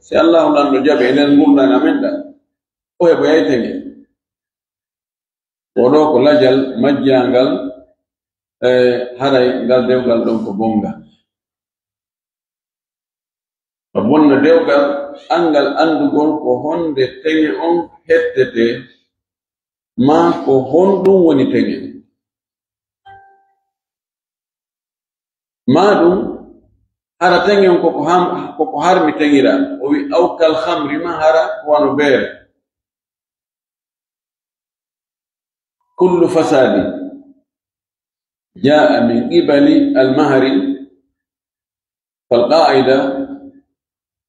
si Allah lando jabe enen gurda na menda o e boyaytenge wodo ko lajal majjangal haray ngal dewgal don ko bonga to bonna dewgal angal andugol ko honde tenge on hettete ma ko hondum woni tenge madum hara tenge on ko harmi tengira o wi awkal khamri ma hara wano bere kullu fasadi jaa min qibali al-mahri fal-qa'ida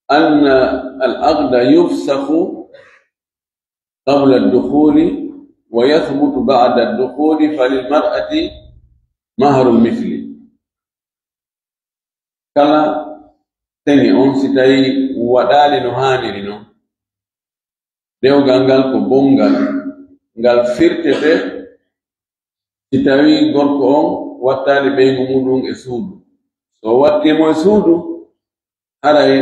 anna al-aqda yufsakhu qabla ad-dukhuli wa yathbutu ba'da ad-dukhuli falil-mar'ati mahru al-mithli kala tenge on sitai wadali no haniri no dewgal ngal ko bongal ngal firtete sitawi gorko on wattali ɓeygu muɗum e suudu so wattimo e suudu haray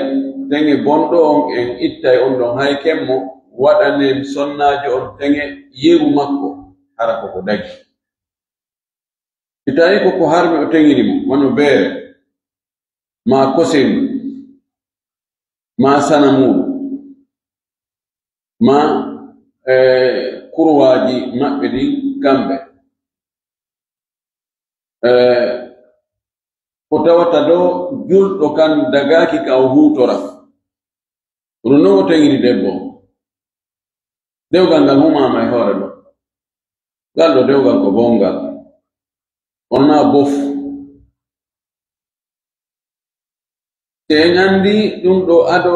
tenge bonɗo on en ittay on ɗon hay kemmo waɗanen sonnajo on tenge yeru makko hara koko dagi sitawi koko harmi o tengirimo wano beere ma kosendu ma sana muɗum ma kurwaji maɓɓe ɗi kamɓe ko tawata ɗo julɗo kan dagaki ka o hutora runo o tengiri debbo dewgal ngal humama e hoore ɗo ngal ɗo dewgal ko bongal onna bof te en andi ɗum ɗo ado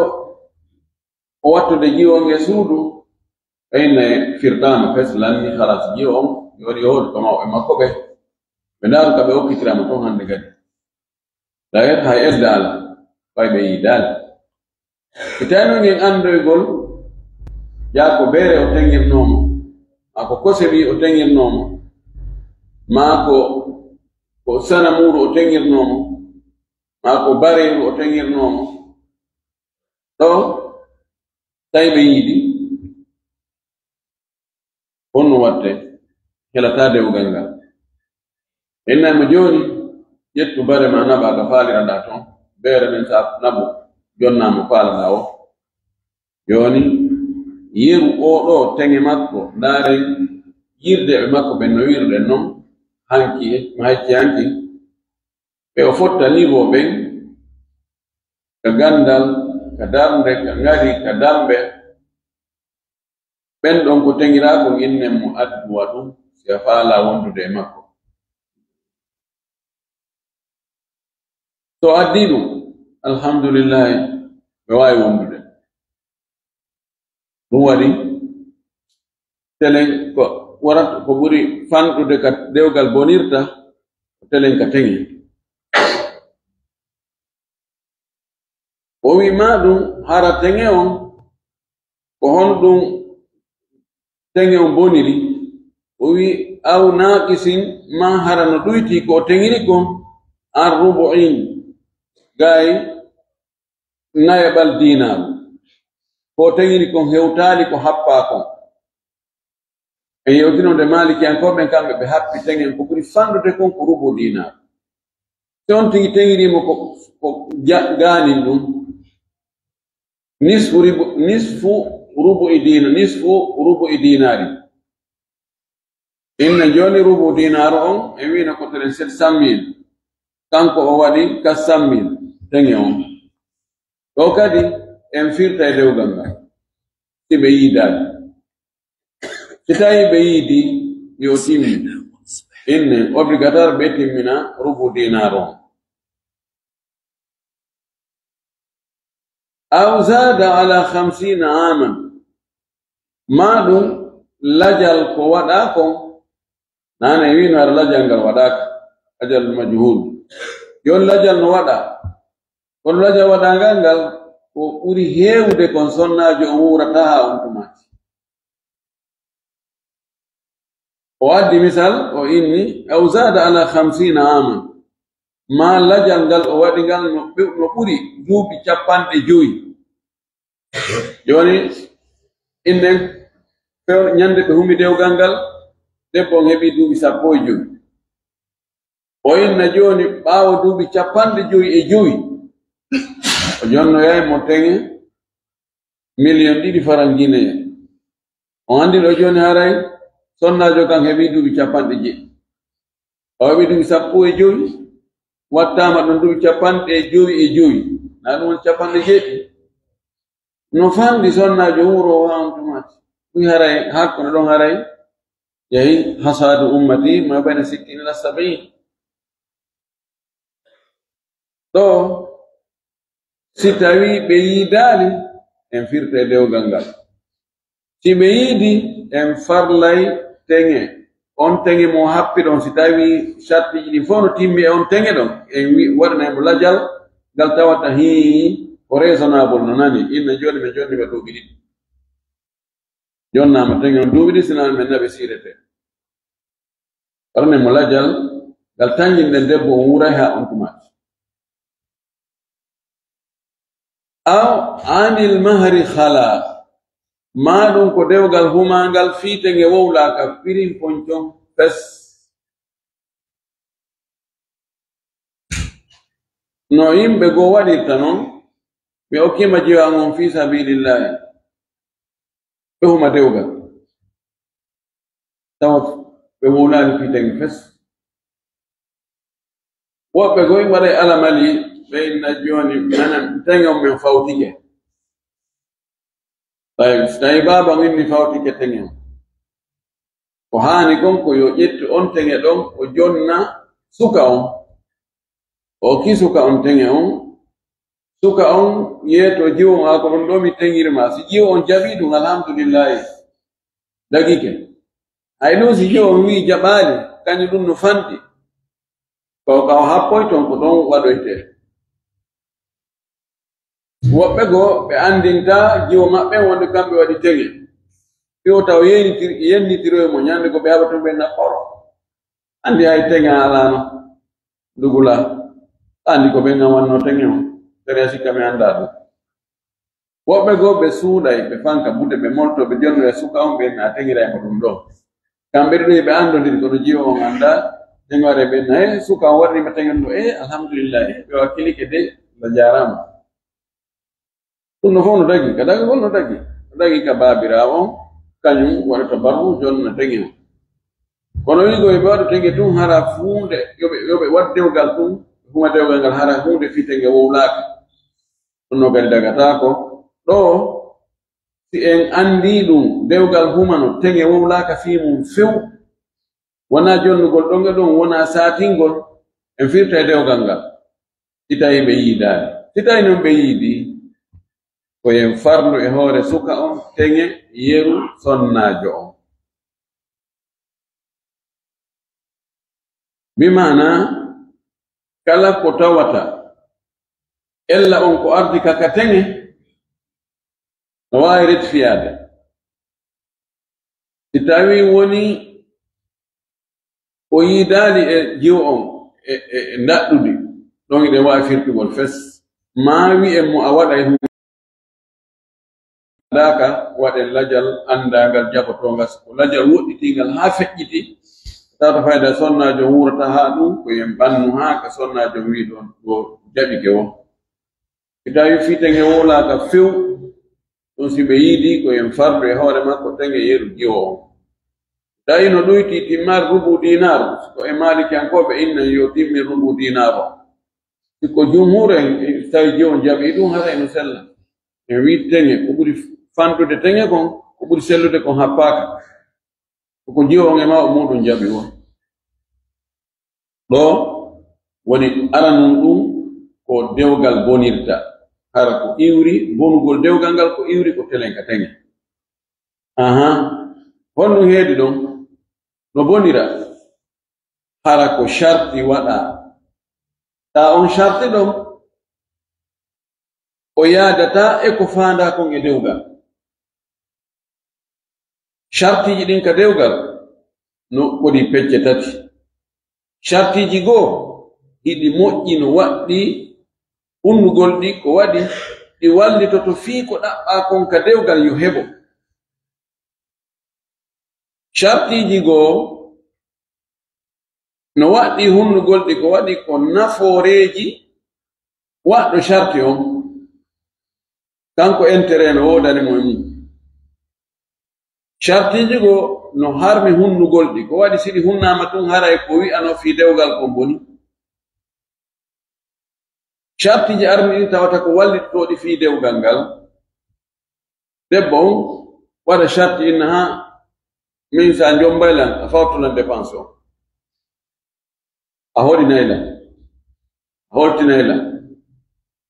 o wattude jiwon e suudu ɓeyne firtama feslanni halas jiwo on yoɗi yohodu ko mawɓe makko ɓe ndaru ka ɓe hokkitirama ton hande gadi d'ailleurs hay esdala fay ɓe yidal e tawino en andoygol yaa ko beere o tengirnomo ma ko koseɓi o tengirnomo ma ko sana muɗu o tengirnomo ma ko bareru o tengirnomo ɗo tawi ɓe yiɗi honno watte helata dewgal ngal ennaymo joni ƴettu bare ma naɓa ka faaliraɗa toon beere men sa naɓu jonnamo faalaɗa o joni yeru oɗo tenge makko ndaaren yirde ɓe makko ɓe no wirɗen noon hanki hayci hanki ɓe o fotta niveau ɓen ka gandal ka darnde ka ngari ka damɓe ɓen ɗon ko tengira ko innen mo adduwa ɗum si a faala wondude e makko so addi ɗum alhamdulillahi ɓe wawi wondude ɗum waɗi telen ko warata ko ɓuri fanɗude ka dewgal bonirta ko telen ka tengi o wi ma ɗum hara tenge on ko honɗum tenge on boniri o wi aw naqisin ma hara no ɗuyti ko tengiri kon an rubu'in gay nayaɓal dinaru ko tengiri kon hewtali ko happa kon e yewtinode malikiyankoɓe kamɓe ɓe happi tengen ko ɓuri fandude kon ko rubu dinaru so on tigi tengirimo ko ganin ɗum nisfu rubu'i dinari inna joni rubu dinaru on e wina ko teren 700 000 kanko o waɗi 400 000 tenge on ɗo kadi en firta e dewgal ngal si ɓe yiidani si tawi ɓe yiidi yo timmi inne obligatoire ɓe timmina rubu dinaru on aw zada ala 50 aman ma ɗum lajal ko waɗa kon nane wino ara lajal ngal waɗaka ajal majhul yon lajal no waɗa kono lajal waɗangal ngal ko ɓuri heewde kon sonnajo o wurata ha on tumati o addi misal o inni aw zada ala 50 aman ma lajal ngal o waɗi ngal no ɓuri duuɓi 50 joni innen few nyande be humi dewgal ngal debbo hebi duubi 15 o inna joni baawo duubi 55 o jonno yaay mo tenge million ɗiɗi farangine o andi ɗo joni haray sonnajo kan hebi duubi 50 o hebi duubi 15 wattama ɗon duubi 55 na ɗum 50 no fandi sonnajo wuro wantumati wi haray hakkono ɗon haray yahi hasadu ummati ma bayna 60 ila 70 to si tawi ɓe yiidali en firta e dewgal ngal si ɓe yiidi en farlay tenge on tenge mo happi ɗon si tawi sartiji ɗi fof no timmi e on tenge ɗon en waɗanaymo lajal ngal tawata ko raisonnable no nani inna joni ɓe jonni ɓe duuɓi ɗiɗi jonnama tenge on duuɓi ɗiɗi sinani men naɓe sirete waɗanaymo lajal ngal tanginɗen debbo on wuray ha on tumati aw anil mahri khala ma ɗum ko dewgal humangal fiitenge wowlaka firin poncon fes no yimɓe go waɗirta noon ɓe okkima jiwangon fi sabilillahi ɓe huma dewgal tawa ɓe wowlani fiitenge fes woɓɓe go waɗay alamali ɓe inna joni nanan tengon men fawtike tawi baba inni fawtike tengen ko hani gon ko yo ƴettu on tenge ɗon o jonna suka on o ki suka on tenge on suka on yeeto jiwo ma ko ɗon ɗo mi tengirma si jiwo on jaɓi ɗum alhamdulillahi dagike hay ɗum si jiwo on wi jaɓali kañum ɗum no fanti ko kaw happoy ton ko ɗon waɗoyte woɓɓe go ɓe andinta jiwo maɓɓe wonde kamɓe waɗi tenge ɓiwo taw yennitiroye mo ñande ko ɓe haɓa ton ɓe naɓɓoro andi hay tenge alano dugula andi ko ɓe gamanno tenge o tere sikka mi anda ɗum woɓɓe go ɓe suuɗay ɓe fanka bude ɓe molto ɓe jonno e suka on ɓe na tengiray ko ɗum ɗo kamɓe ɗiɗo ɓe andodiri kono jiwo on anda tengare ɓe na suka on waɗirima tengen ɗo alhamdulillahi ɓe wakkilike de la jarama ɗum no fof no dagi ka dagi won no dagi ka babira on kañum waɗata barru jonna tenge o kono wigo ɓe waɗu tenge tun hara funde yoɓe waɗ dewgal tun huma dewgal ngal hara hunde fi tenge wowlaka ɗum no kadi dagatako ɗo si en andi ɗum dewgal humano tenge wowlaka fi mum few wona jonnugol ɗonge ɗon wona satingol en firta e dewgal ngal si tawi ɓe yiidani si tawi noon ɓe yiidi ko yen farlu e hoore suka on tenge yeru sonnajo on bimana kala ko tawata ella on ko ardi kaka tenge no wawi retfiyade si tawi woni o yiidali e jiwo on e ndaɗɗudi ɗon iɗen wawi firtugol fes ma wi en mo a waɗa daka waɗen lajal andagal jabotongal ko lajal woɗɗitingal ha feƴƴiti tawta fayda sonnajo wurata ha ɗum ko yen ɓannu ha ka sonnajo wi ɗon ɗo jaɓike on si tawi fitenge wowlaka few ɗum si ɓe yiidi ko yen fardu e hoore makko tenge yeru jiwo on tawi no ɗoyti timmar rubu dinar ko e malikiyankoɓe inna yo timmi rubu dinar o siko jumhur en tawi jiwon jaɓi ɗum hata eno sella en wi tenge ko ɓuri fantude tenge kon ko ɓuri sellude kon happaka koko jiwo on e ma o muɗum jaɓi on ɗo woni aranum ɗum ko dewgal bonirta hara ko iwri bonugol dewgal ngal ko iwri ko telenka tenge honɗum heedi ɗon no bonira hara ko sharti waɗa ta on sharti ɗon o yaadata e ko faanda kon e dewgal shartiji ɗin ka dewgal no waɗi pecce tati shartiji goo hiɗi moƴƴi no waɗɗi unnugol ɗi ko waɗi ɗi wallito to fii ko ɗaɓɓa kon ka dewgal yo heɓo. Shartiji goo no waɗɗi hunnugol ɗi ko waɗi ko nafooreji waɗɗo sharti on kanko intérêt no woodani mo mum. Shartiji goo no harmi hunnugol ɗi ko waɗi siɗi hunnama tun haray ko wi'ano fii dewgal ko boni. Shartiji armi ɗi tawata ko wallitoɗi fii dewgal ngal. Debbo on waɗa sharti inna ha min sa jombaylan a fawtunan dépense o, a hoɗinaylan, a holtinaylan,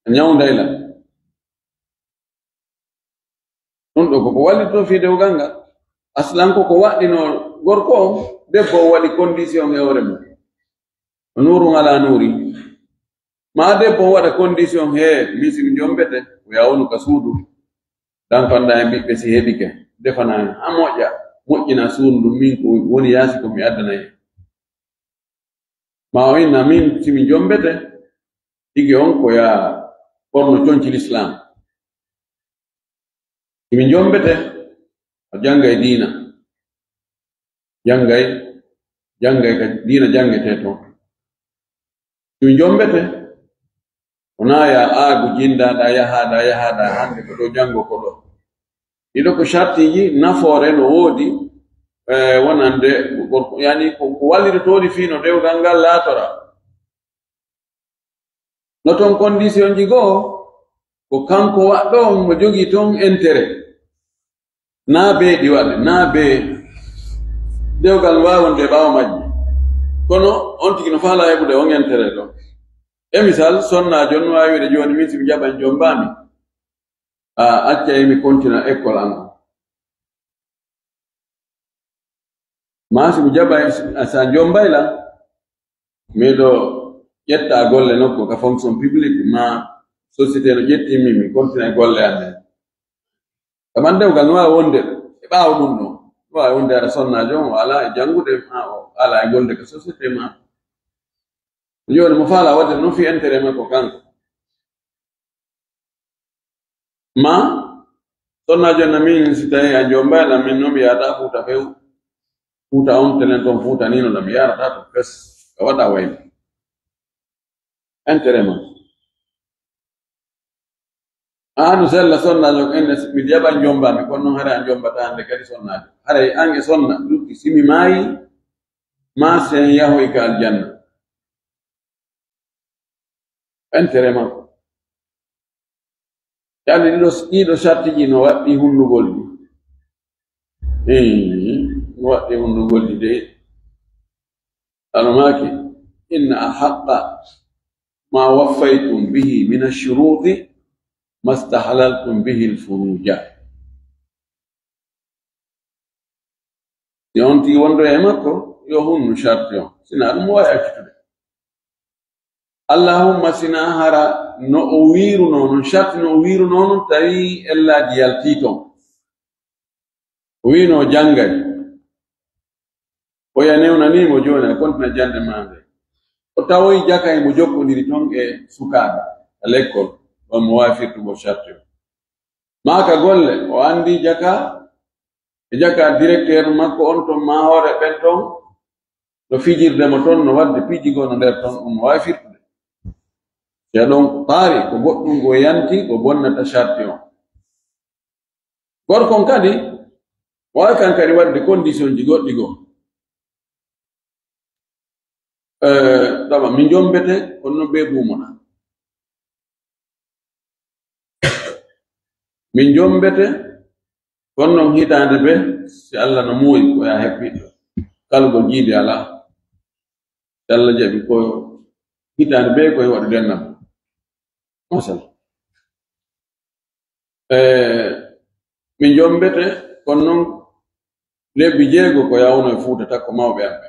a ñawdaylan. ɗum ɗo koko wallito fii dewgal ngal. Aslan ko waɗɗino gorko on, debbo o waɗi condition e hoore mum, nuru ngala nuri. Ma debbo o waɗa condition he misimi jombete o yawonu ka suudu danfanda e ɓiɓɓe si heɓike defana ha moƴƴina suudu min ko woni yaasi ko mi addanayi. Ma o inna min simi jombete igi on ko ya ɓorno conci l'islam. Simi jombete o jangay diina, jangay ka diina jangete toon. Simi jombete wona ya aagu jindaɗa yahaɗa hande ko ɗo jango ko ɗo. Ɗiɗo ko shartiji nafoore no woodi wonande yani ko wallitotoɗi fii no dewgal ngal laatora. No toon condition ji goo ko kanko waɗɗo on mo jogii toon intérêt, naa be ɗi waɗe, naa be dewgal wawonde ɓaawo majji, kono on tigi no faala heɓude on intérêt ɗo. E misal sonnajo no wawi wiide joni min simi jaɓan jombami acca emi continua école an. Ma simi jaɓa sa jombayla miɗo ƴetta golle nokku ka fonction publique ma société no ƴettimi mi continua golle amen. Kaman dewgal no wawi wonde e ɓaawo ɗum ɗo, no wawi wonde ara sonnajo on o ala e jangude ma o ala e golde ka société ma. Joni mo faala wadde non fi intérêt makko kanko. Ma sonnajo na min si tawi a jombayla min no mi yahata Fuuta few, Fuuta on telen toon Fuuta nino ɗo mi yarata to fes ka waɗa wayde intérêt ma. Anu sella sonnajo enne mi jaɓan jombami kono noon hara a jombata hande kadi sonnajo. Haray an e sonna ɗuɗɗi simi maayi ma sen yahoy ka aljanna. Intérêt makko. Yani ɗiɗo shartiji no waɗɗi hunnugol ɗi. No waɗɗi hunnugol ɗi de. Almaki inna ahaqqa ma waffaytum bihi min ash-shuruti mastahlaltum bihi al-furuja. Si on tigi wondo e makko yo hunnu sharti on, sina ɗum wawi accitude. Allahumma sina hara no o wiruno non sharti no o wiruno non tawi ellaji yalti ton. O wino jangay o yanewnanimo joni a kontina jande mande o tawoy jakay mo jokkodiri ton e sukaɓe à l'école on mo wawi firtugo sharti o. Maka golle o andi jaka e jaka directeur makko on ton ma hoore ɓen ton no fijirdemo ton no wadde pijigo no nder ton on wawi firtude. Ya ɗon paari ko goɗɗum go yanti ko bonnata sharti on. Gorkon kadi wawi kan kadi wadde condition ji goɗɗi go. Ɗama min jombete kono no be bumona. Min jombete kono non hitande be si Allah no muuyi ko ya heppiɗo kalgo jiide ala. Si Allah jaɓi ko hitande be koye waɗu dennam. Masal min jombete kono noon lebbi 6 ko yawno e Fuuta takko mawɓe amɓe.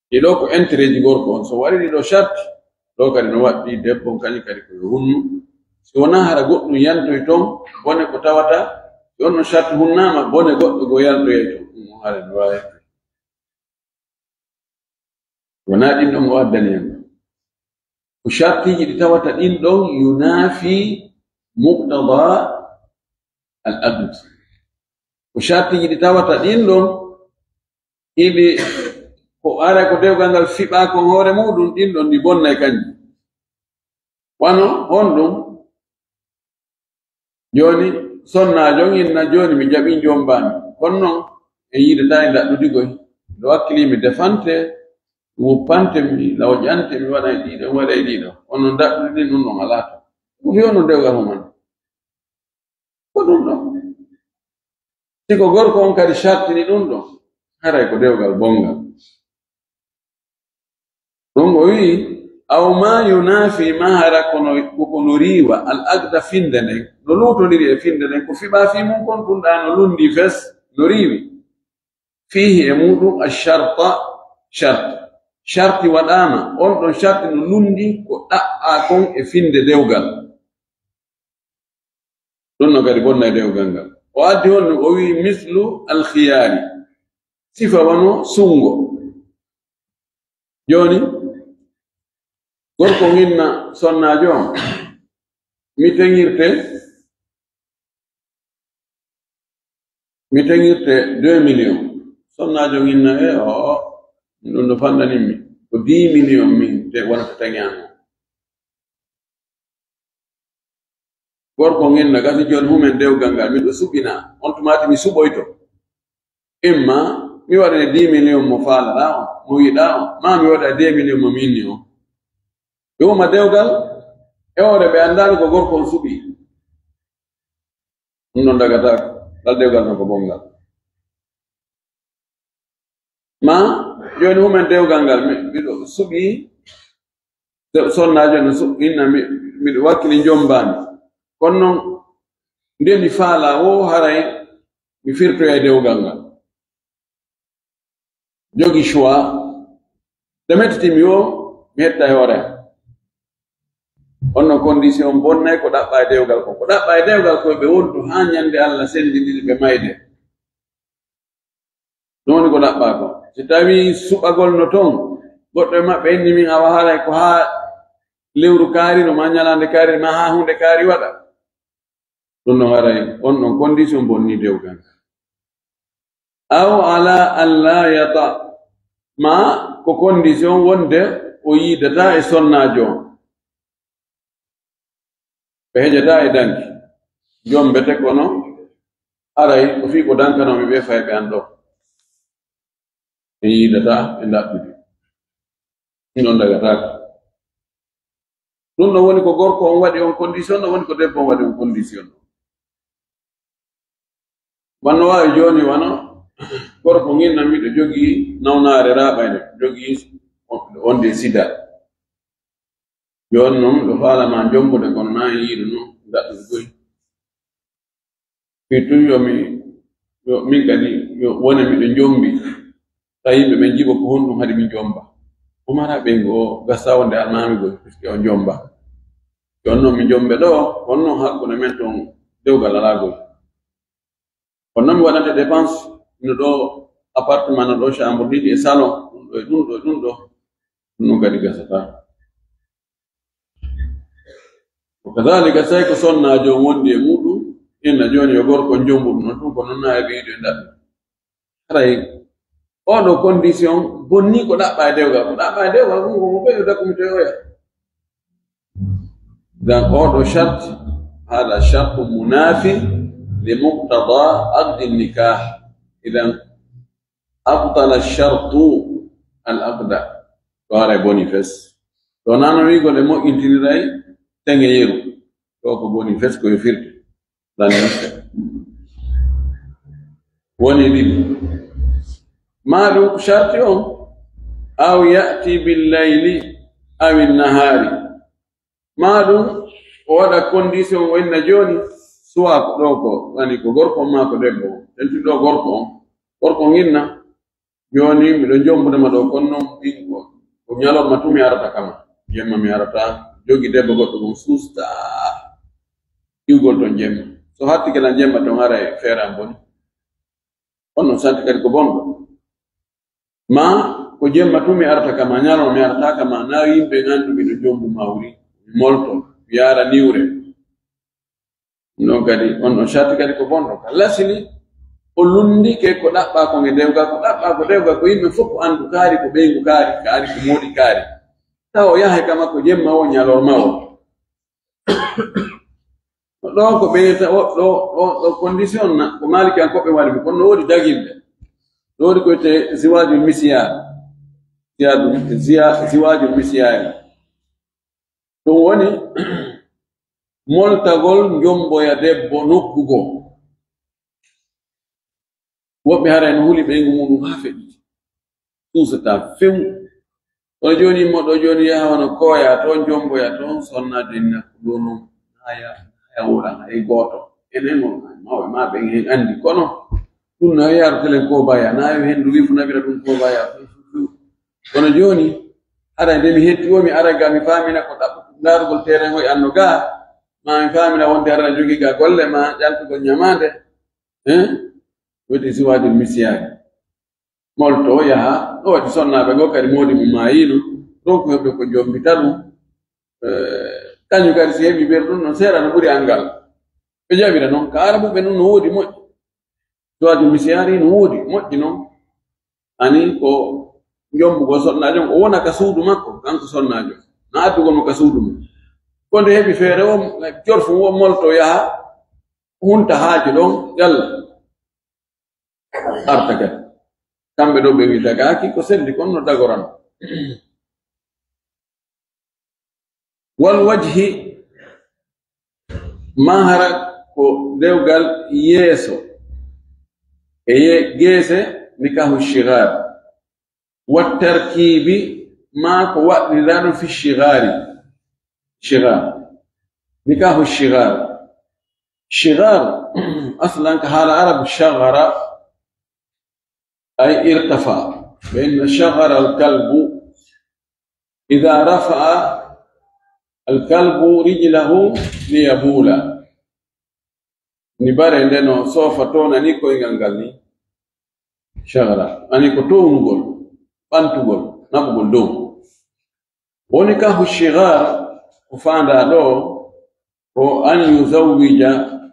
Ɗiɗo ko intérêt ji gorko on so waɗi ɗiɗo charte ɗo kadi no waɗɗi debbo kañum kadi koye hunnu. Si wona hara goɗɗum yantoy toon bone ko tawata si on no charte hunnama bone goɗɗo go yantoye toon ɗum hara no wawi wona ɗin ɗon o addani en. sharti ji tawata din don yunafi muqtada al-aqd sharti ji tawata din don ili ko ara ko dewgal ngal fiba ko hore mudum din don di bonna e kanji wano hondum joni sonna jongin na joni mi jabi jombami konno e yide tay dadudi goy do wakkili mi defante mo pante mi lawjante mi wada dido wada dido onon dadudi non non alato ko yono dewgal man ko dum do tiko gorko on kadi sharti ni dum do haray ko dewgal bongal don o wi aw ma yunafi mahara kono riwa al agda findene no luto diri e findene ko fiba fi mun kon tunda no lundi fes no riwi fihi emudu ash-sharta sharti wadama on don sharti no lundi ko da kon e finde dewgal don no gari bonna dewgal ngal o addi on o wi mislu al khiyari sifa wano sungo joni gorko nginna sonnajo mi tengirte 2 millions sonnajo nginna non do fandani mi ko 10 millions min te wona tangiano gorko nginna gasi jon mumen dewgal ngal mi do subina on tumati mi suboyto imma mi wada 10 millions mo fala mo yida ma mi wada 2 millions mo minni o yo ma dewgal e ore be andal ko gorko subi non daga tak dal dewgal no ko bongal ma joni humen dewgal ngal mi do subi sonnajo no subina mi do wakkili jombani konno ndeni faala o haray mi firto e dewgal ngal jogi choix demetiti mi o mi hetta hore onno condition bonnay ko dabba e dewgal ko dabba e dewgal ko be wonto ha nyande Allah sendidi be mayde non ko dabba ko si tawi subagol no ton goddo mabbe indi min awa haray ko ha lewru kaari no ma nyalande kaari ma ha hunde kaari wada don no haray onno condition bonni dewgal aw ala alla yata ma ko condition wonde o yidata e sonnajo behejata e danki jombete kono aray ko fi ko dankano mi be faybe ando e yidata e ndabbidi non daga tak non no woni ko gorko on wadi on condition no woni ko debbo on wadi on condition wanno wawi joni wano gorko nginna mi do jogi nawnare rabayne jogi onde sida joni noon ɗo faalama jombude kono na yiiɗo noon gaɗɗude goyi firtu min kadi wona miɗo jombi ta yimɓe ɓe jiɓa ko honɗum haade mi jomba umara ɓe ngo gasa wonde almami goy puisque o jomba joni noon mi jombe ɗo honno hakkude men toon dewgal ala goy kono noon mi waɗante dépense no ɗo appartement no ɗo chambre ɗiɗi e salon ɗum ɗo ɗum kadi gasata وكذلك سيكو صنع جوون دي مودو إن جوني يغوركو نجومو نتون كونو نايبي دي ندب راي أولو كونديسيون بوني كو دابا ديوغا كونغو مبيو داكو متويا دان أولو شرط هذا شرط منافي لمقتضى عقد النكاح إذا أبطل الشرط العقد واري بوني فس دونانو ويغو لمو انتيني راي tenge yeru ko boni fes ko yofirte dan woni li malu sharti on aw yati bil layli aw an nahari malu wada condition wenna joni suwa do ko wani ko gorko ma ko debbo enti do gorko nginna joni mi do jombude ma do konno ko nyalo matumi arata kama jemma mi arata jogi debbo goddo dum susta iwgol ton jemma so hatti kala jemma ton ara feera boni onno santi kadi ko bongo ma ko jemma tumi arta kama nyalo mi arta kama na yimbe ngandu mi jombu mawri molto yara niure no gadi on shati gadi ko bondo kala sili o lundi ke ko dabba ko ngedewga ko dabba ko dewga ko yimbe fop andu kari ko bengu kari ko modi kari taw yahe kama ko jemma o nyalo mawo do ko be do condition na ko maliki an ko be wadi ko no wodi daginde do ko te ziwajul misya ziwajul misya to woni moltagol njombo ya debbo nokkugo woɓɓe hara en huli ɓeygu muɗum ha feƴƴi tusata few o joni moɗo joni yaha wono koya to jomboya to sonnade nakkuɗo noon haya wura hay goto enen on mawɓe ma ɓen hen andi kono ɗum no yaru telen ko baya nayo hendu wifu nabira ɗum ko baya kono joni ara nde mi hetti o mi ara ga mi famina ko darugol terrain hoy anno ga ma mi famina wonde ara jogi ga golle ma ƴantugol ñamande wodi siwajul misiyaki molto yaha ɗo waɗi sonnaɓe go kadi modi mo mayino ɗon ko heɓde ko jombita ɗum kañum kadi si heɓi ɓer ɗum noon seeɗa no ɓuri angal ɓe jaɓira noon ka ara ɓuɓɓe noon no woodi moƴƴi siwajul misiyari no woodi moƴƴi noon ani ko jombugo sonnajo o wona ka suudu makko kanko sonnajo na addugol mo ka suudu mum ko nde heɓi feere o jorfu o molto yaha hunta haaji ɗon yalla arta kadi kamɓe ɗo ɓe wi dagaki ko selli kon no dagoran wal wajhi mahara ko dewgal yeeso geese nikahu shigar wattarkibi ma ko waɗɗirano fi shigari shigar nikahu shigar aslan ka haala arab shagara أي ارتفع فإن شغر الكلب إذا رفع الكلب رجله ليبول نبارة لأنه سوف تون أنيكو إنغانغالي شغر أنيكو تونغول بانتغول نبغول دوم ونكاه الشغار وفاند له هو أن يزوج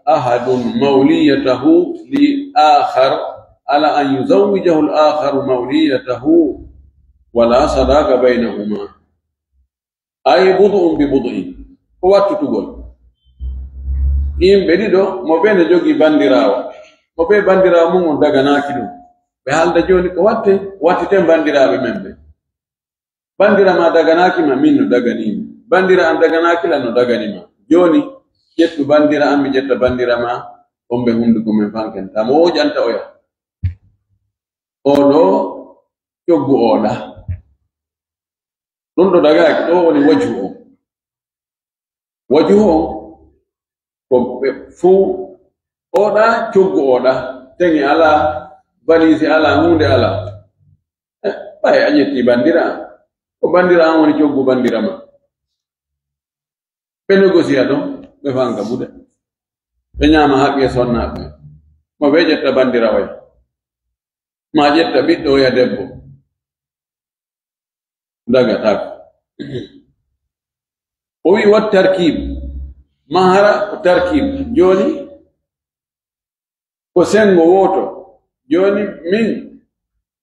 أحد موليته لآخر على أن يزوجه الآخر موليته ولا صداق بينهما أي بضع ببضع هو تقول إن بديدو مو بين جوجي بانديراو مو بين بانديراو مو دغاناكي دو بحال دجوني واتي تم بانديراو ممبه بانديرا ما دغاناكي ما منو دغانيم بانديرا ان دغاناكي لا نو دغانيما جوني jettu bandira ammi jetta bandira ma ombe hunduko men fanken tamo janta oya oɗo coggu oɗa ɗum ɗo dagaki ɗo woni waju o ko ɓe fuu oɗa coggu oɗa tegi ala valise ala hunde ala ɓay a ƴetti bandira ko bandira an woni coggu bandira ma ɓe négocia ɗon ɓe fanga ɓuɗe ɓe ñama haqqe sonnaɓe mo ɓe ƴetta bandira way ma ƴetta ɓiɗɗo ya debbo dagatako o wi wat tarkib mahara ko tarkib joni ko sengo woto joni min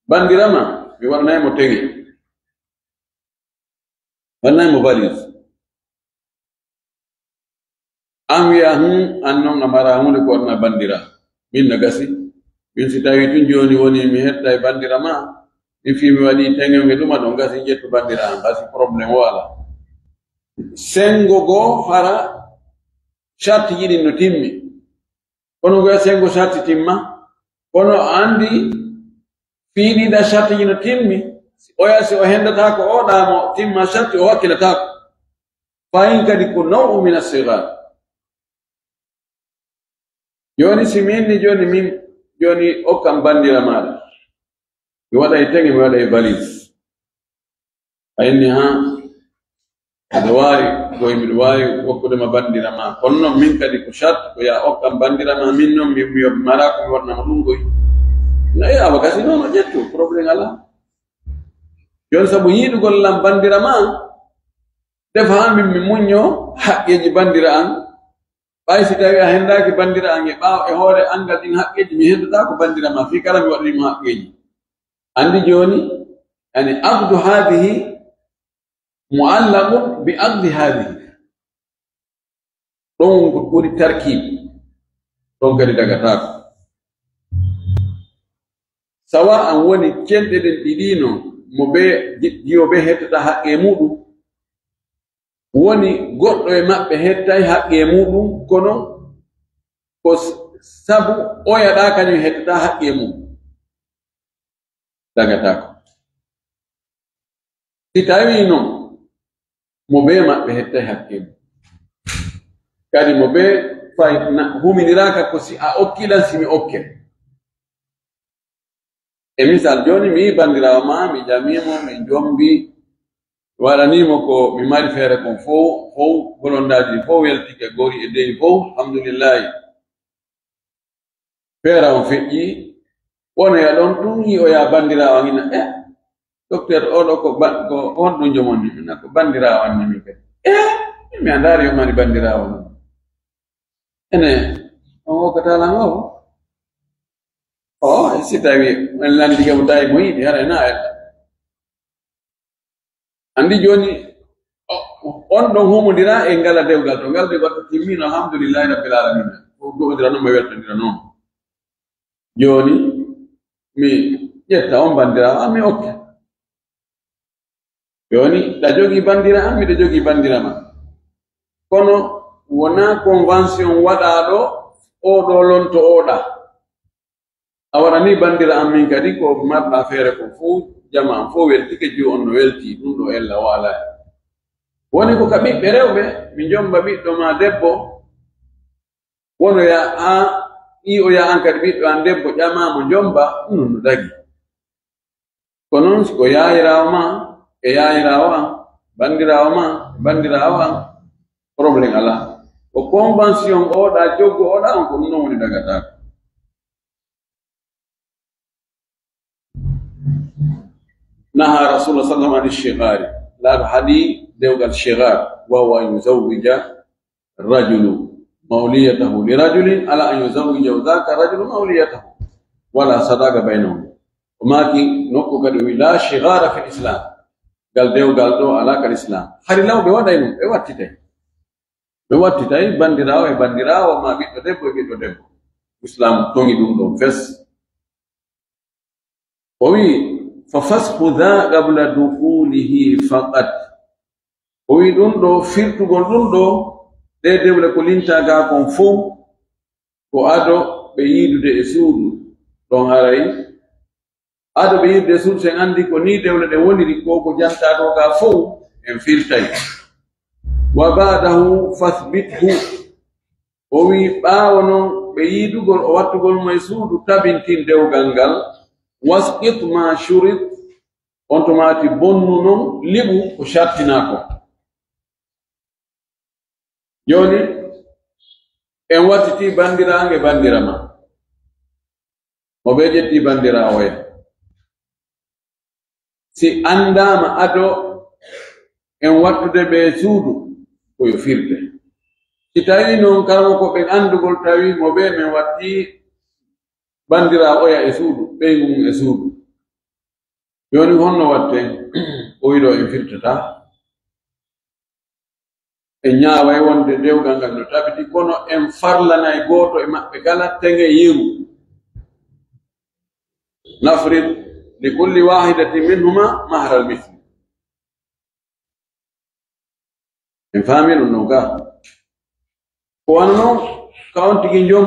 bandirama mi warnaymo tegi warnaymo valise an wiya an noon a mara hunde ko warna bandira min no gasi min si tawi tun joni woni mi hetta e bandira ma mi fi mi waɗi teŋewge ɗuma ɗon gasi ƴettu bandira an gasi probléme wala sengo goo hara charte yiɗi no timmi kono goya sengo charte timma kono andi fiiɗiɗa charte ji no timmi oya si o hendatako oɗamo timma charte o hakkilatako fayin kadi ko nawu min assigar joni si minni joni min joni okkam bandira maɗa mi waɗa e teŋe mi waɗa e valise ayinni ha aɗa wawi koye miɗo wawi wokkudema bandira ma kono noon min kadi ko charte ko ya okkam bandira ma min noon mi mara ko mi waɗnama ɗum goy nayi awa gasi noon o ƴettu probléme ala yon sabu yiɗugol lam bandira ma defa min mi muñño haqqeji bandira an ɓay si tawi a hendaki bandira an e ɓaawa e hoore angal ɗin haqqeji mi hedduɗa ko bandira ma fi kala mi waɗanimo haqqeji andi joni yani aqdu hadihi muallaqun bi aqdi hadihi ɗon ko ɓuri tarkib ɗon kadi dagatako sawa an woni cenɗe ɗen ɗiɗino mo be jiyoɓe hettata haqqe muɗum woni goɗɗo e maɓɓe hettay haqqe muɗum kono ko sabu oyaɗa kañum hettata haqqe muɗum dagatako si tawi noon mo be maɓɓe hettay haqqe mum kadi mo be fay huminiraka ko si a okkilan simi okke e misal joni mi yi bandirawo ma mi jamimo mi jombi waɗanimo ko mi mari feere kon fof golondaji fof weltike gori e deyi fof alhamdulillahi feera on feƴƴi wonoya ɗon ɗum yi o ya bandirawo ina docteur oɗo ko honɗum jomonni mina ko bandirawo anni min kadi mi andari o mari bandirawo non ene on wokkatalan o si tawi en landiga mo tawi mo yiɗi hara na andi joni on ɗon humodira e ngala dewgal to ngal dewgal to timmino alhamdulillahi rabbil alamina o do'odira noon mo weltodira noon joni mi ƴetta on bandirawo an mi okke joni ɗa jogi bandira an miɗa jogi bandira ma kono wona convention waɗaɗo oɗo lonto oɗa a waɗani bandira an min kadi ko marɗa feere ko fof jama an fof weltike jiyo on no welti ɗum ɗo ella wala woni ko ka ɓiɓɓe rewɓe mi jomba ɓiɗɗo ma debbo wono ya i o ya an kadi ɓiɗɗo an debbo ƴamamo jomba ɗum no dagi ko noon siko yayirawo ma e yayirawo an bandirawo ma bandirawo an probléme ala ko convention oɗa joggo oɗa on ko ɗum noon woni dagatako نهى رسول الله صلى الله عليه وسلم عن الشغار لا حدي دوغ الشغار وهو أن يزوج الرجل موليته لرجل على أن يزوج ذاك الرجل موليته ولا صداق بينهم وما كي نوكو كدوي لا شغار في الإسلام قال دو على الإسلام خري لو بوضعينه بواتتاي باندراو ما بيتو دبو إسلام توني دون فس وي ففسق ذا قبل دخوله فقط وي دون firtugol ɗum ɗo ɗe dewle ko lintaga kon fof ko ado ɓe yiidude e suudu ɗon haray ado ɓe yiidude e suudu sen andi ko ni dewle ɗe woniri ko ko jantaɗo ga fof en firtay wa ba'dahu fathbithu o wi ɓaawo noon ɓe yiidugol o wattugol mo e suudu tabintin dewgal ngal wasqit ma shurit on to maati bonnu non liɓu ko shartinako joni en wattiti bandirange bandirama mo ɓe ƴetti bandirawoya si andama ado en wattude ɓe suudu koyo firde si tawi noon karmo ko ɓen andugol tawi mo ɓe min watti bandira oya e suudu ɓeygum e suudu joni honno watte o wiɗo en firtata en ñaaway wonde dewgal ngal no tabiti kono en farlanay gooto e maɓɓe kala tenge yeru nafrid li kulli wahidatin minhuma mahra al misli en faami ɗum non ka ko wano noon ka on tigi jom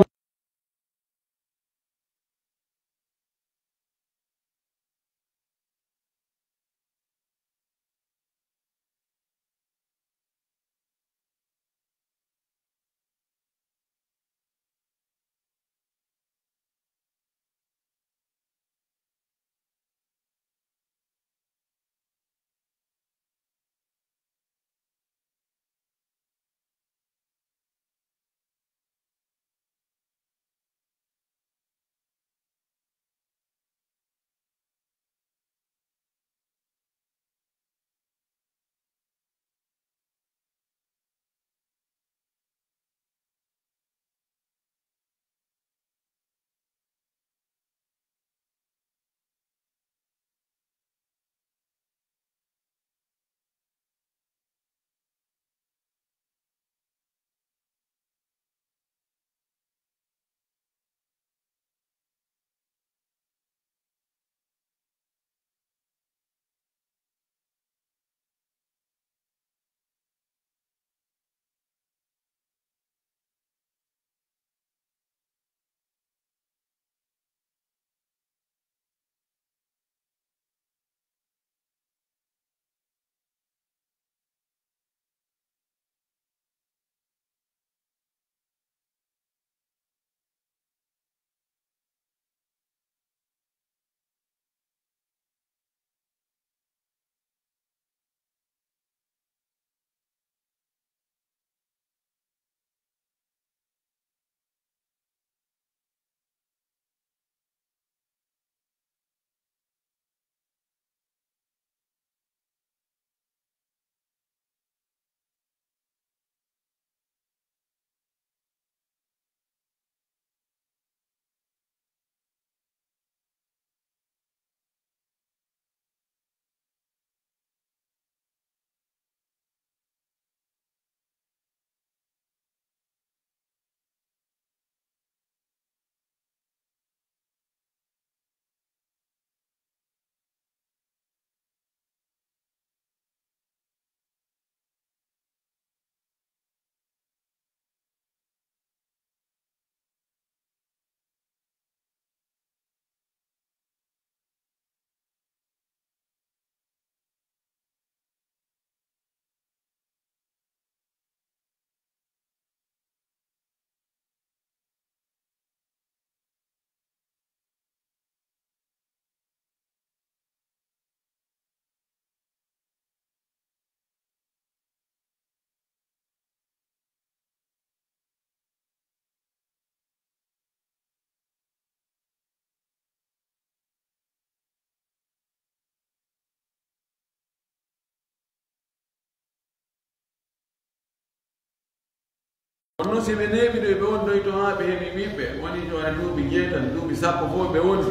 no si ɓe neɓiɗo ɓe wondoy to ha ɓe heɓi ɓiɓɓe woni to e duuɓi 7 duuɓi 10 fof ɓe woni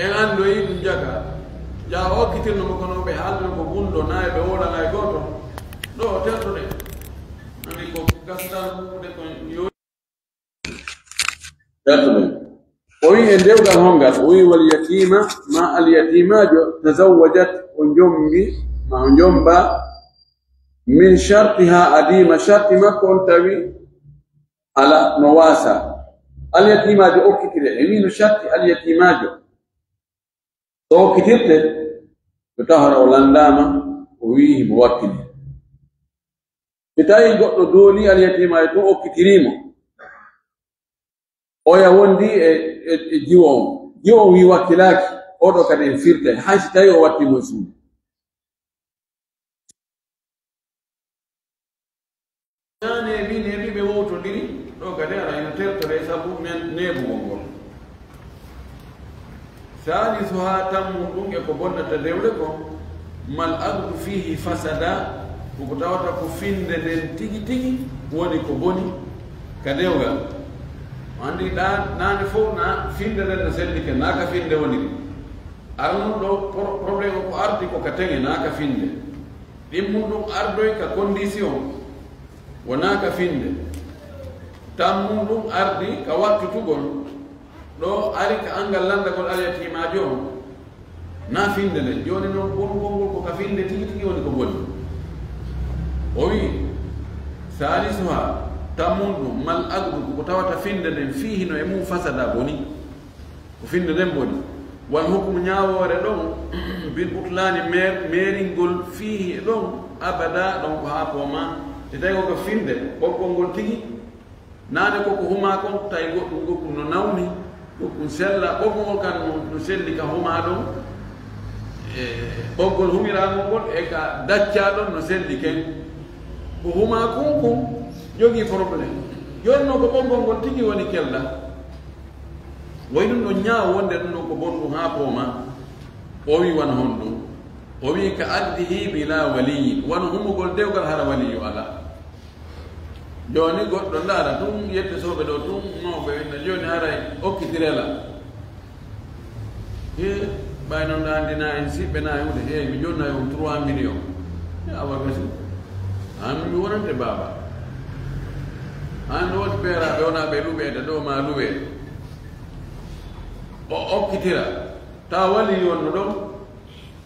en andoyi ɗum jaga ja hokkitirnomo kono ɓe haalno ko gunɗo nayi ɓe woɗana e goto ɗo terɗuɗe ani ko gastal ɗuɗe ko yo terɗuɗe o wi e ndewgal hongal o wi wal yatima ma al yatimajo tazawwajat o jombi ma o jomba min shartiha adima sharti makko on tawi ala no wasa al yatimajo okkitire e wi no sharti al yatimajo so okkitirte to tahora o landama o wi himo wakkili so tawi goɗɗo dooli al yatimajo to okkitirimo oya wondi e jiwo on jiwo on wi wakkilaki oɗo kadi en firta hay so tawi o wattimo suudu nebi ɓe wowtodiri ɗo kadi ara eno tertore sabu men neɓugol ngol salisu ha tammu ɗum e ko bonnata dewle ko mal agdu fihi fasada koko tawata ko finde nden tigi tigi woni ko boni ka dewgal andi nane fof na finde nden no sellike naka finde woni ɗi arno ɗo probléme ko ardi ko ka teŋe naka finde ɗimmum ɗum ardoy ka condition wona ka finde tammum ɗum ardi ka wattutugol ɗo ari ka angal landagol alyatimajo on na finde nde joni noon bongol ngol ko ka finde tigi tigi woni ko boni o wi salisuha tammum ɗum mal agdu ko tawata finde nden fihi no e mum fasada boni ko finde nden boni wal hukmu ñawore ɗon bil utlani meringol fihi ɗon abada ɗon ko ha poma te tawi koko finde ɓoggol ngol tigi nane koko huma kon tawi goɗɗum gokkum no nawni gokkum sella ɓoggol ngol kan no selli ka huma ɗon e ɓoggol humiragol ngol e ka dacca ɗon no selli ken ko huma kunkum jogii probléme joni noon ko ɓoggol ngol tigi woni kelɗa way ɗum ɗo ñaaw wonde ɗum ɗon ko bonɗum ha pooma o wi wana hon ɗum o wi ka addihi bila waliyi wano humugol dewgal hara waliyu ala joni goɗɗo ndaara tum yette soɓe ɗo tum mawɓe winna joni haray okkitirela e ɓay noon ɗandina en siɓɓe na hude he mi jonna on 3 millions awa gasi an mi wonante baba an woti ɓeeraɓe wona ɓe luɓeede ɗo ma luɓe o okkitira ta waliyu on no ɗon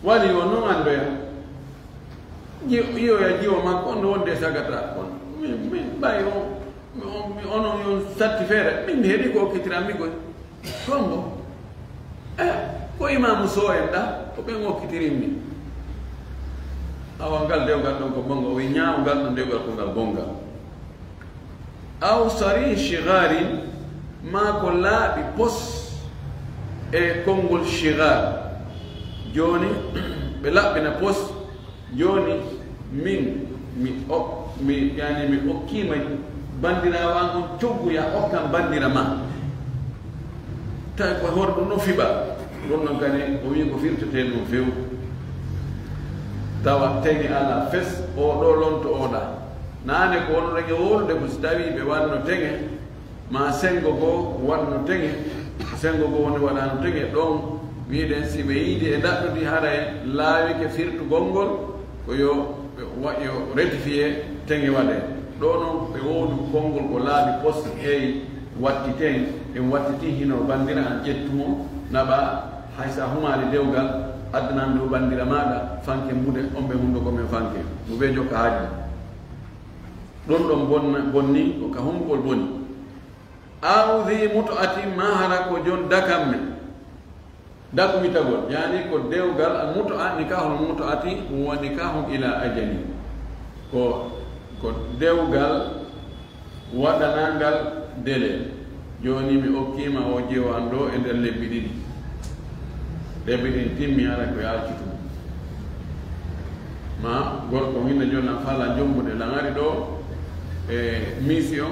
wali o noon andoya yiyoya jiwo makko on no wonde sagata on min ɓay onon yon satti feere min mi heeɗi ko okkitiranmi koy gongo ko imamu so en ɗa ko ɓen okkitirinmi awa ngal dewgal ɗon ko bonga o wi ñaaw ngal ɗon dewgal ko ngal bongal aw sari shigarin ma ko laaɓi pos e konngol shigar joni ɓe laɓɓina pos joni min mi okkima bandirawa on cogguya okkan bandira ma tawi ko horɗum no fiɓa ɗum noon kadi o wi ko firtete ɗum few tawa teŋe ala fes o ɗo lonto oɗa nane ko wono rege wolude ko so tawi ɓe wanno teŋe ma sengo goo wanno teŋe sengo goo woni waɗano teŋe ɗon wiiɗen si ɓe yiidi e daɗɗudi haray laawike firtugol ngol ko yo rectifié teŋe waɗe ɗo noon ɓe wowdu konngol ko laaɓi poste heewi watti teŋ en wattiti hino bandira an ƴettumo naɓa hay sa humaali dewgal addanan dow bandira maɗa fanke mbude on ɓe humdo komin fanke mo ɓe jokka haaji ɗon ɗon bonni ko ka humgol boni awdi muto ati ma hara ko jon dakamme dakumitagol yani ko dewgal al muto a nikahul muto ati huwa nikahum ila ajali ko dewgal waɗanangal délai joni mi okkima o jewan ɗo e nder lebbi ɗiɗi timmi ara ko yalcitumo ma gorko hinna joni a faala jombude langari ɗo e mission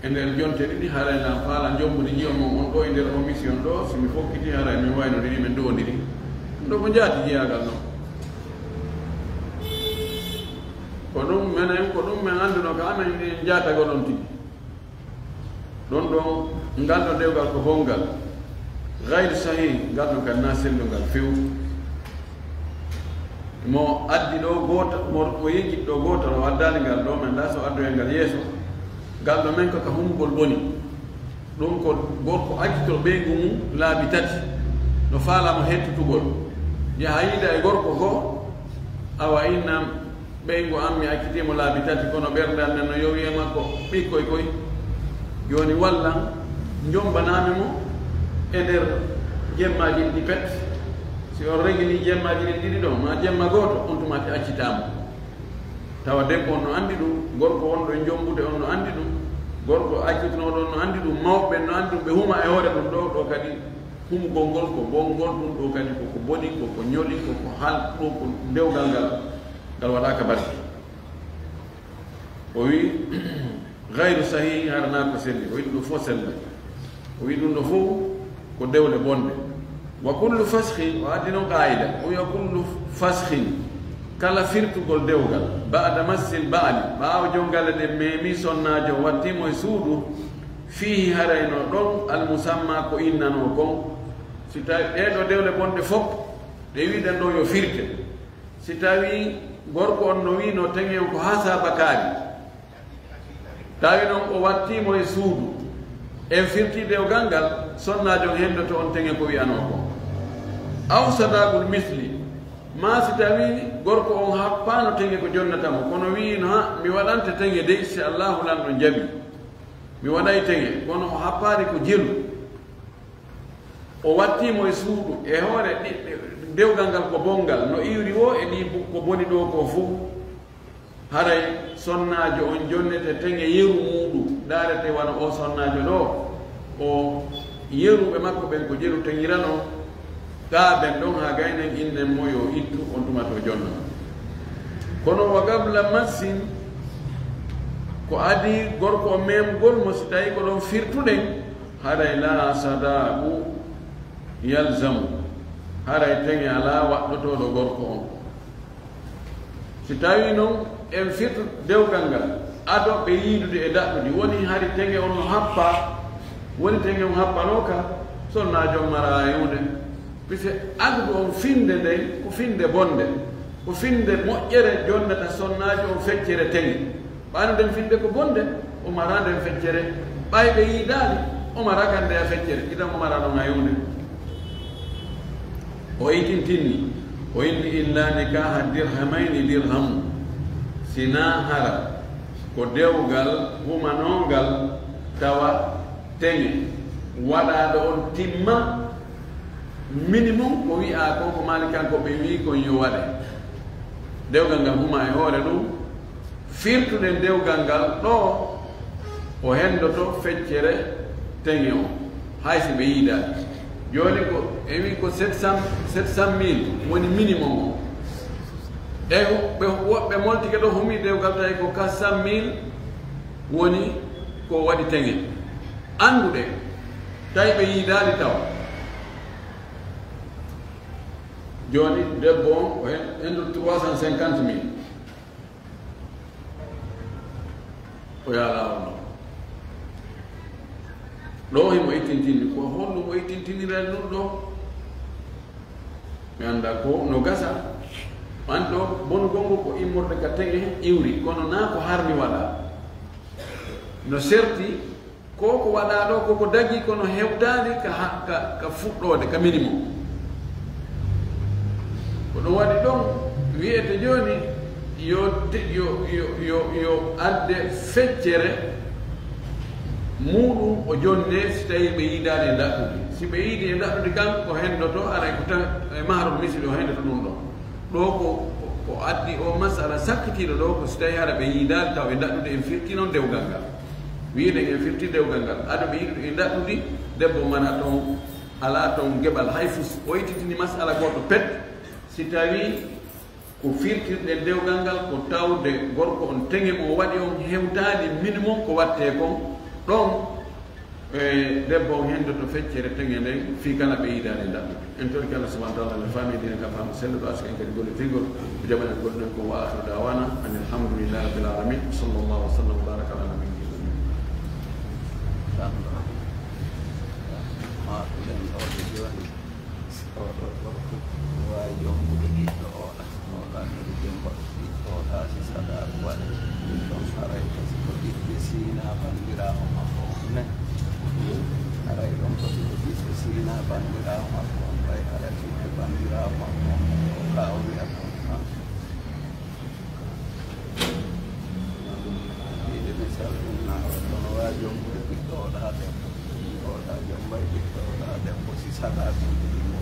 e nder jonte ɗiɗi haray na faala jombude jiwa mom on ɗo e nder o mission ɗo somi fokkiti haray min waynodiri min ndowdiri ɗum ɗo ko jaati jeyagal noon ko ɗum menen ko ɗum min annduno ko amen en jaatago ɗon tigi ɗon ɗon ngal ɗo dewgal ko bongal gayre sahih ngal ɗo kadi na sellungal few mo addi ɗo goto mo yejjiɗ ɗo goto o addani ngal ɗo men da so addoye ngal yeeso ngal ɗo men kaka humgol boni ɗum ko gorko accitol ɓeygu mum laabi tati no faalamo hettutugol yaha yiida e gorko goo awa innam ɓeygu am mi accitimo laabi tati kono ɓerde am nen no yowi e makko ɓikkoy koy joni wallan jombanami mo e nder jemmaji ɗi pet si on regini jemmaji ɗi ɗiɗi ɗon ma jemma goto on tumati accitamo tawa debbo on no andi ɗum gorko wonɗo e jombude on no andi ɗum gorko accitinoɗo on no andi ɗum mawɓe no andi ɗum ɓe huma e hoore ɗum ɗo kadi humgol ngol ko bongol ɗum ɗo kadi koko boni koko ñoɗi koko hal ɗo ko dewgal ngal waɗaka barki o wi gayru sahih harana ko selli o wi ɗum ɗo fof sella o wi ɗum ɗo fof ko dewle bonde wa kullu fashin o addi noon qaida o wiya kullu fashin kala firtugol dewgal ba'da massil ba'ali ɓaawo jongalle ɗe memi sonnajo wattimo e suudu fihi harayno ɗon almusamma ko innano kon si tawi ɗeɗo dewle bonɗe fof ɗe wiɗen ɗo yo firte si tawi gorko on no wino teŋe on ko ha sabakaari tawi noon o wattimo e suudu en firti dewgal ngal sonnajo hendoto on teŋe ko wiyano ko aw sadagul misli ma si tawi gorko on happano teŋe ko jonnatamo kono wino ha mi waɗante teŋe de si allahu lanɗo jaɓi mi waɗay teŋe kono o happari ko jelu o wattimo e suudu e hoore dewgal ngal ko bongal no iwri o e ɗi ko boni ɗo ko fof haray sonnajo on jonnete teŋe yeru muɗum daarete wona o sonnajo ɗo o yeruɓe makko ɓen ko jeru teŋirano gaaɓen ɗon ha gaynen innen mo yo ittu on tumato jonna kono wa gabla massin ko adi gorko o memgol mo si tawi ko ɗon firtuɗen haray la sadaku yalzamu haray teŋe ala waɗɗotoɗo gorko on si tawi noon en firtu dewgal ngal ado ɓe yiidude e daɗɗude woni hari teŋe on no happa woni teŋe on happano ka sonnajo mara yewde puisque adude on finde nden ko finde bonde ko finde moƴƴere jonnata sonnajo on feccere teŋe ɓano nden finde ko bonde o mara nden feccere ɓayɓe yiidani o mara kande a feccere itan o mara ɗon a yewde o yitintinni o inni illa nikaha dirhamayni dirhamu sina hara ko dewgal humanongal tawa teŋe waɗaɗo on timma minimum ko wi'a ko ko malikanko ɓe wi kon yo waɗe dewgal ngal huma e hoore ɗum firtuɗen dewgal ngal ɗo o hendoto feccere teŋe o haysi ɓe yiidani joni ko e wi ko 700 000 woni minimum o e ɓe woɓɓe moltike ɗo humi dewgal tawi ko 400 000 woni ko waɗi teŋe annduɗe tawi ɓe yiidani taw joni debbo on o hendu 350 000 o yaalawano ɗo himo ittintini ko hollumo ittintinirel ɗum ɗo mi anda ko no gasa an ɗo bonugol ngol ko immorde ka teŋe iwri kono na ko harmi waɗa no serti ko ko waɗa ɗo koko dagi kono hewtani ka fuɗɗode ka minimum ko ɗum waɗi ɗon wiyete joni yo adde feccere muɗum o jonne si tawi ɓe yiidani e daɗɗude si ɓe yiidi e daɗɗude kan ko hendoto aray ko tan e maharol misili o hendoto ɗum ɗo ɗo ko addi o masala sakkitiɗo ɗo ko si tawi hara ɓe yiidani taw e daɗɗude en firti noon dewgal ngal wiide en firti dewgal ngal aɗa ɓe yiiɗude e daɗɗude debbo mana toon ala toon geɓal hay fus o yittitini masala goto pet si tawi ko firtirɗe dewgal ngal ko tawde gorko on teŋe mo waɗi on hewtani minimum ko watte kon ɗon e debbo on hendoto feccere teŋe nden fi kala ɓe yiidani daɗɗude en torki allah subahana taala ne faami dina ka faama selluɗo aska en kadi golle figol ko jaɓanen goɗɗen ko wa akhiru dawana an alhamdulillahi rabbil alamin sallllahu wa sallam wa baraka ala nabiyina sina bandirawo makko on ɓay ala tiɓe bandirawo makko o kaw wiyata on kan wiide ɓe salminna kono waajomɓe ɓiɗɗo oɗa debbo oɗa jombay ɓiɗɗo oɗa debbo si saɗaɓinde ɗimo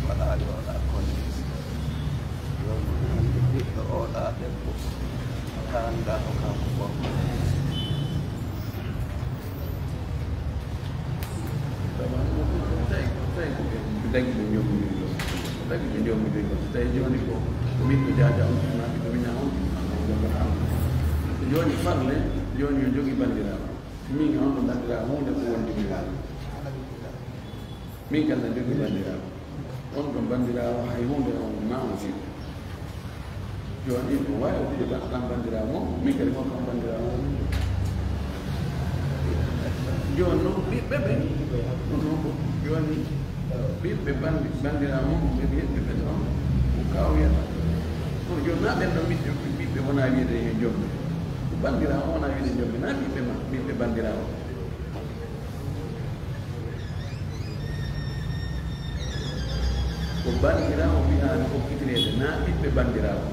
waɗali oɗa condition joni andi ɓiɗɗo oɗa debbo kanda ko kanko ɓorno daggi ɓe jommiɗi ɗo daggi ɓe jommiɗi ɗo so tawi joni ko ɓiɗɗo jaja on na ɓiɗɗo miña on jogata joni farle joni yo jogui bandiraɓe min on ɗo bandiraɓe hunde ko wondi min kala jogui bandiraɓe on ɗo bandiraɓe hay hunde on mama fiɗo joni ɗum wawi oɗude ɗan bandiraɓe mo min kadi mon ɗon bandiraɓe mo joni noon ɓiɓɓe ɓe ɗum noon ko joni ɓiɓɓe bandiraɓe mo ɓe ɓiɓɓe ɓe ɗon ko kaw wiyata kono joni na ɓen ɗo ɓiɓɓe wona wiide e jomɓe ko bandiraɓe wona wiide jomɓe na ɓiɓɓe ma ɓiɓɓe bandiraɓe ko bandiraɓe wiyani hokkitirede na ɓiɓɓe bandiraɓe